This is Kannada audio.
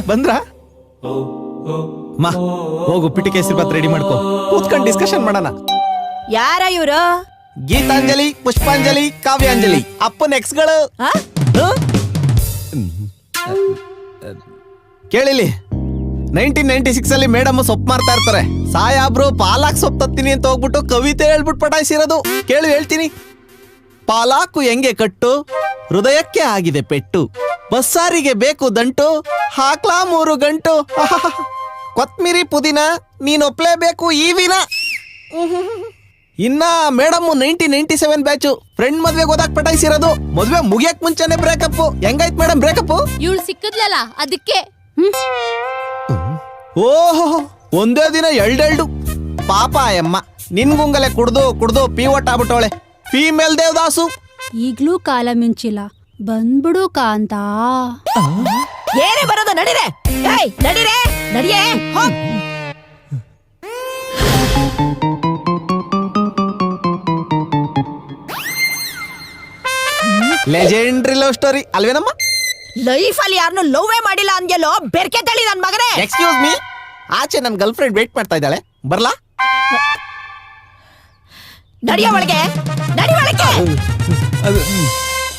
ಬಂದ್ರ ಮಾ ಹೋಗು ಪಿಟಿ ಕೇಸರಿ ಬಾತ್ ರೆಡಿ ಮಾಡ್ಕೋ, ಕೂತ್ಕೊಂಡು ಡಿಸ್ಕಷನ್ ಮಾಡೋಣ. ಯಾರ ಇವ್ರು? ಗೀತಾಂಜಲಿ, ಪುಷ್ಪಾಂಜಲಿ, ಕಾವ್ಯಾಂಜಲಿ ಅಪ್ಪನ ಎಕ್ಸ್ಗಳು. ಕೇಳಿಲಿ, 1996 ಅಲ್ಲಿ ಮೇಡಮ್ ಸೊಪ್ಪು ಮಾರ್ತಾ ಇರ್ತಾರೆ. ಸಾಯಾಬ್ರು ಪಾಲಾಕ್ ಸೊಪ್ಪು ತತ್ತೀನಿ ಅಂತ ಹೋಗ್ಬಿಟ್ಟು ಕವಿತೆ ಹೇಳ್ಬಿಟ್ಟು ಪಟಾಯಿಸಿರೋದು. ಕೇಳಿ ಹೇಳ್ತೀನಿ. ಪಾಲಾಕು ಹೆಂಗೆ ಕಟ್ಟು, ಹೃದಯಕ್ಕೆ ಆಗಿದೆ ಪೆಟ್ಟು, ಬಸ್ಸಾರಿಗೆ ಬೇಕು ದಂಟು, ಹಾಕ್ಲಾ 3 ಗಂಟು. ಕೊತ್ಮಿರಿ ಪುದೀನ ನೀನೊಪ್ಲೇಬೇಕು ಈ ವಿನ. ಇನ್ನ ಮೇಡಮ್ 1997 ಬ್ಯಾಚು, ಫ್ರೆಂಡ್ ಮದ್ವೆಗೆ ಹೋದಾಗ ಪಟಾಯಿಸಿರೋದು. ಮದ್ವೆ ಮುಗಿಯಕ್ ಮುಂಚೆನೆ ಬ್ರೇಕಪ್. ಹೆಂಗಾಯ್ತು madam breakup? ಇವಳು ಸಿಕ್ಕದ್ಲಲ್ಲ ಅದಕ್ಕೆ. ಓಹೋ, ಒಂದೇ ದಿನ ಎಲ್ಡೆಲ್ಡು. ಪಾಪ ಅಮ್ಮ ನಿನ್ಗುಂಗಲೆ ಕುಡ್ದು ಕುಡ್ದು ಪೀವಟ್ ಆಗ್ಬಿಟ್ಟವಳೆ. ಫೀಮೇಲ್ ದೇವದಾಸು. ಈಗ್ಲೂ ಕಾಲ ಮಿಂಚಿಲ್ಲ, ಬಂದ್ಬಿಡು ಕಾಂತ. ಏನೇ ಬರೋದು? ನಡಿರೆ, ನಡಿರೆ, ನಡಿಯೇ. ಲೆಜೆಂಡ್ರಿ ಲವ್ ಸ್ಟೋರಿ ಅಲ್ವೇನಮ್ಮ? ಲೈಫ್ ಅಲ್ಲಿ ಯಾರನ್ನು ಲವ್ವೇ ಮಾಡಿಲ್ಲ ಅಂದ್ಯಲ್ಲೋ ಬೆರ್ಕೆ ತಳಿ ನನ್ ಮಗನೇ. ಎಕ್ಸ್ಕ್ಯೂಸ್ ಮೀ, ಆಚೆ ನನ್ ಗರ್ಲ್ ಫ್ರೆಂಡ್ ವೇಟ್ ಮಾಡ್ತಾ ಇದ್ದಾಳೆ, ಬರ್ಲಾ? ನಡಿಯ ಒಳಗೆ, ನಡಿ ಒಳಗೆ.